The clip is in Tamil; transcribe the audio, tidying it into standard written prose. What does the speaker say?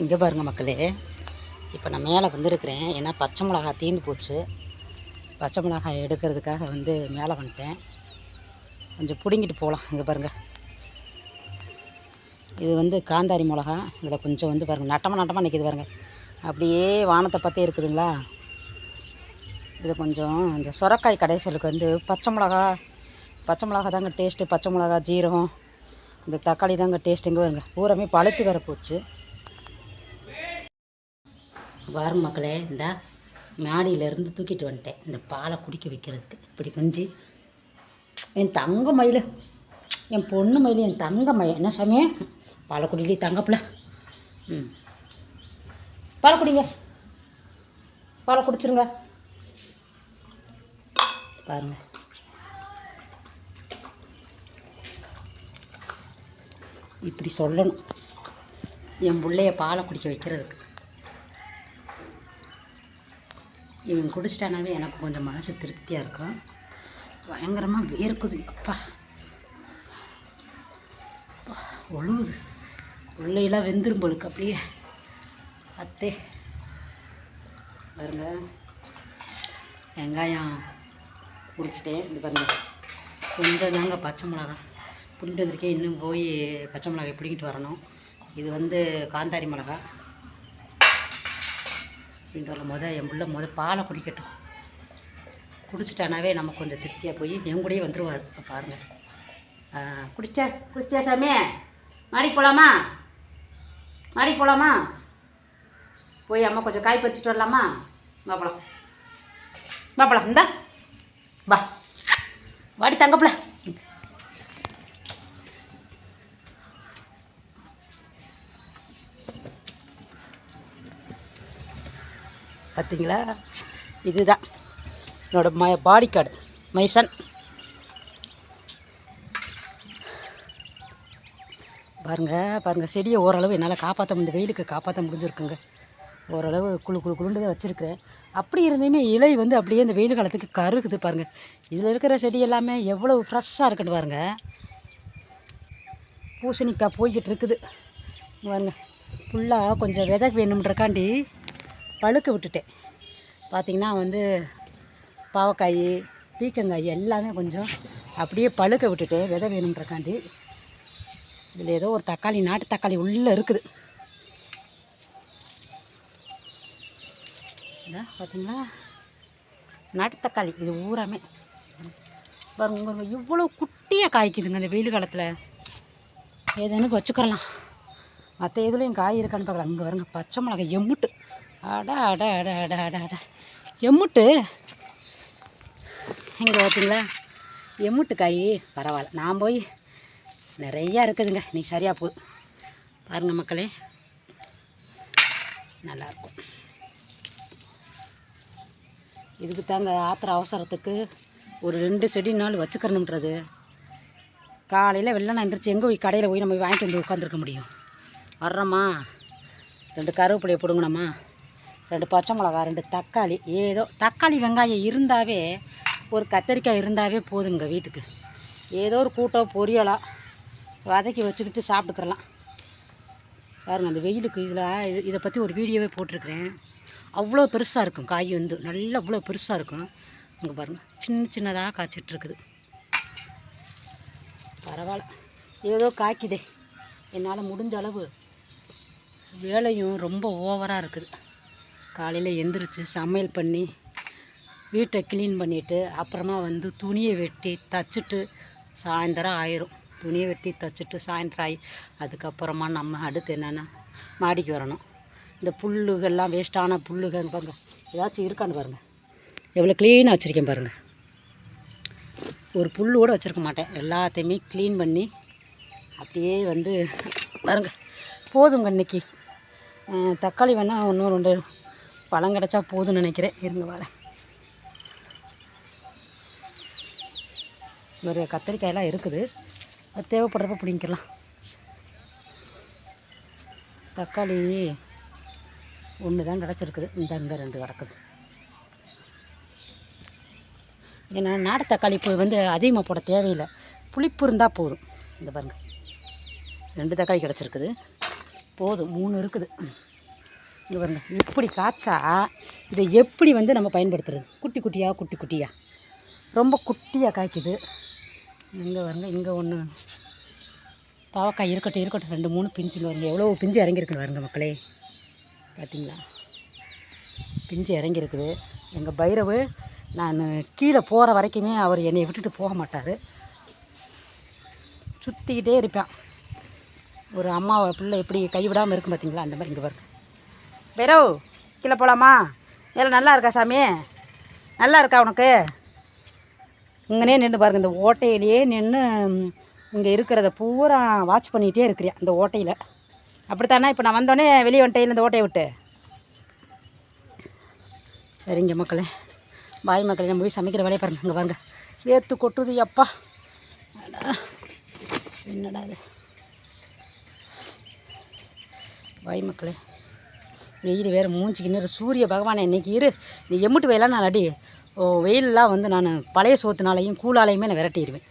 இங்கே பாருங்கள் மக்களே, இப்போ நான் மேலே வந்துருக்கிறேன். ஏன்னா பச்சை மிளகா தீர்ந்து போச்சு. பச்சை மிளகாய் எடுக்கிறதுக்காக வந்து மேலே வந்துட்டேன். கொஞ்சம் பிடுங்கிட்டு போகலாம். இங்கே பாருங்கள், இது வந்து காந்தாரி மிளகா. இதில் கொஞ்சம் வந்து பாருங்கள் நட்டமாக நிற்கிது பாருங்கள், அப்படியே வானத்தை பற்றி இருக்குதுங்களா. இது கொஞ்சம் இந்த சொரக்காய் கடைசலுக்கு வந்து பச்சை மிளகா தாங்க டேஸ்ட்டு. பச்சை மிளகா, ஜீரகம், இந்த தக்காளி தாங்க டேஸ்ட். இங்கே வருங்க பூராமே பழுத்து வேற போச்சு. வரும் மக்களே, இந்த மாடியிலேருந்து தூக்கிட்டு வந்துட்டேன் இந்த பாலை குடிக்க வைக்கிறதுக்கு. இப்படி குஞ்சு என் தங்க மயில், என் பொண்ணு மயில், என் தங்க மயில். என்ன சாமியே, பாலை குடியிலே தங்கப்பில். பாலை குடிங்க, பாலை குடிச்சிருங்க. பாருங்கள், இப்படி சொல்லணும் என் பிள்ளைய பாலை குடிக்க வைக்கிறதுக்கு. இவன் குடிச்சிட்டானாவே எனக்கு கொஞ்சம் மனசு திருப்தியாக இருக்கும். பயங்கரமாக வேர்க்குது, அப்பா ஒழுகுது. பிள்ளையெல்லாம் வெந்துரும் பொழுக்கு அப்படியே. அத்தே பாருங்க, வெங்காயம் உரிச்சிட்டேன். இது பாருங்கள், கொஞ்சம் தாங்க பச்சை மிளகா புண்டு வந்திருக்கேன். இன்னும் போய் பச்சை மிளகாய் பிடிங்கிட்டு வரணும். இது வந்து காந்தாரி மிளகா. அப்படின்ட்டு வரல என் பிள்ளை பாலை குடிக்கட்டும். குடிச்சிட்டானாவே நமக்கு கொஞ்சம் திருப்தியாக போய் என் கூடயே வந்துடுவார். இப்போ பாருங்கள், குடிச்சா சாமி, மாடிக்கு போகலாமா? போய் அம்மா கொஞ்சம் காய் பறிச்சிட்டு வரலாமா? பாப்பலாம் இந்தா பா, வாடி தங்கப்பில். பார்த்தீங்களா, இதுதான் என்னோடய பாடி கார்டு மைசன். பாருங்கள் செடியை ஓரளவு என்னால் காப்பாற்ற, இந்த வெயிலுக்கு காப்பாற்ற முடிஞ்சிருக்குங்க. ஓரளவு குளுண்டு தான் வச்சுருக்கிறேன். அப்படி இருந்துமே இலை வந்து அப்படியே இந்த வெயில் காலத்துக்கு கருகுது பாருங்கள். இதில் இருக்கிற செடி எல்லாமே எவ்வளோ ஃப்ரெஷ்ஷாக இருக்குன்னு பாருங்கள். பூசணிக்காய் போய்கிட்டு இருக்குது பாருங்க. ஃபுல்லாக கொஞ்சம் விதை வேணுன்றக்காண்டி பழுக்க விட்டுட்டேன். பார்த்திங்கன்னா வந்து பாவக்காய், பீக்கங்காய் எல்லாமே கொஞ்சம் அப்படியே பழுக்க விட்டுட்டேன் விதை வேணுன்றக்காண்டி. இதில் ஏதோ ஒரு தக்காளி, நாட்டு தக்காளி உள்ளே இருக்குது. இதான் பார்த்திங்களா, நாட்டு தக்காளி. இது ஊராமே பாருங்க, இவ்வளோ குட்டியாக காய்க்குதுங்க இந்த வெயில் காலத்தில். ஏதேனும் வச்சுக்கலாம். மற்ற எதுலேயும் காய் இருக்கான்னு பார்க்கலாம். இங்கே வருங்க பச்சை மிளகாய் எம்முட்டு, அட எம்முட்டு. இங்கே பார்த்தீங்களா எம்முட்டு காய். பரவாயில்ல, நான் போய் நிறையா இருக்குதுங்க. இன்றைக்கி சரியாக போகுது பாருங்கள் மக்களே, நல்லாயிருக்கும். இதுக்கு தாங்க ஆத்திர அவசரத்துக்கு ஒரு 2 செடினாலும் வச்சுக்கிறணுன்றது. காலையில் வெள்ளம் எந்திரிச்சு எங்கே போய் கடையில் போய் நம்ம வாங்கிட்டு வந்து உட்காந்துருக்க முடியும். வர்றோமா, 2 கருவேப்பிலையை பிடுங்கணுமா, 2 பச்சை மிளகா, 2 தக்காளி. ஏதோ தக்காளி வெங்காயம் இருந்தாவே, ஒரு கத்தரிக்காய் இருந்தாவே போதுங்க வீட்டுக்கு. ஏதோ ஒரு கூட்டம் பொரியலாக வதக்கி வச்சுக்கிட்டு சாப்பிட்டுக்கிறலாம் பாருங்கள். அந்த வெயிலுக்கு இதை பற்றி ஒரு வீடியோவே போட்டிருக்கிறேன். அவ்வளோ பெருசாக இருக்கும் காய் வந்து, நல்லா அவ்வளோ பெருசாக இருக்கும். இங்கே பாருங்கள், சின்னதாக காய்ச்சிட்ருக்குது. பரவாயில்ல, ஏதோ காய்க்குதே. என்னால் முடிஞ்ச அளவு வேலையும் ரொம்ப ஓவராக இருக்குது. காலையில் எந்திரிச்சு சமையல் பண்ணி வீட்டை க்ளீன் பண்ணிவிட்டு அப்புறமா வந்து துணியை வெட்டி தச்சுட்டு சாயந்தரம் ஆயிரும். துணியை வெட்டி தச்சுட்டு சாயந்தரம் ஆகி அதுக்கப்புறமா நம்ம அடுத்து என்னென்னா மாடிக்கு வரணும். இந்த புல்லுகள்லாம் வேஸ்ட்டான புல்லுகள் பாருங்கள், ஏதாச்சும் இருக்கான்னு பாருங்கள். எவ்வளோ க்ளீனாக வச்சுருக்கேன் பாருங்கள். ஒரு புல் கூட வச்சுருக்க மாட்டேன். எல்லாத்தையுமே க்ளீன் பண்ணி அப்படியே வந்து பாருங்கள். போதுங்க இன்றைக்கி. தக்காளி வேணால் இன்னும் 2 பழம் கிடச்சா போதும்னு நினைக்கிறேன். இருங்க வரேன். நிறைய கத்திரிக்காயெல்லாம் இருக்குது, அது தேவைப்படுறப்ப பிடிங்கிக்கலாம். தக்காளி 1 தான் கிடச்சிருக்குது. இந்த 2 கிடக்குது. ஏன்னா நாட்டு தக்காளி போய் வந்து அதிகமாக போட தேவையில்லை, புளிப்பு இருந்தால் போதும். இந்த பாருங்கள், 2 தக்காளி கிடச்சிருக்குது. போதும் 3 இருக்குது. இங்கே பாருங்க எப்படி காய்ச்சா இதை எப்படி வந்து நம்ம பயன்படுத்துறது. குட்டி குட்டியாக ரொம்ப குட்டியாக காய்க்குது. இங்கே பாருங்க இங்கே ஒன்று பாவக்காய் இருக்கட்டும் 2 3 பிஞ்சுங்க வருங்க. எவ்வளோ பிஞ்சு இறங்கியிருக்குன்னு பாருங்க மக்களே. பார்த்தீங்களா பிஞ்சு இறங்கியிருக்குது. எங்கள் பைரவு நான் கீழே போகிற வரைக்குமே அவர் என்னை விட்டுட்டு போக மாட்டார். சுற்றிக்கிட்டே இருப்பேன். ஒரு அம்மாவை பிள்ளை எப்படி கைவிடாமல் இருக்கும் பார்த்தீங்களா, அந்த மாதிரி. இங்கே பாருங்க பைரவ் கீழே போகலாமா? வேலை நல்லா இருக்கா சாமி? நல்லா இருக்கா உனக்கு? இங்கனே நின்று பாருங்கள், இந்த ஓட்டையிலேயே நின்று இங்கே இருக்கிறத பூரா வாட்ச் பண்ணிகிட்டே இருக்கிறியா இந்த ஓட்டையில். அப்படித்தானே? இப்போ நான் வந்தோடனே வெளியே வந்துட்டேன் இந்த ஓட்டையை விட்டு. சரிங்க மக்களே, பாய் மக்களே, நம்ம போய் சமைக்கிற வேலையை பாருங்கள். இங்கே பாருங்கள் வேர்த்து கொட்டுது. அப்பா என்னடா இது. பாய் மக்களே, வெயில் வேறு மூஞ்சிக்கின்னு சூரிய பகவானை இன்றைக்கி நீ எம்முட்டு வெயிலாம் நான் அடி வெயிலெலாம் வந்து நான் பழைய சோத்துனாலையும் கூழாலையுமே நான் விரட்டிடுவேன்.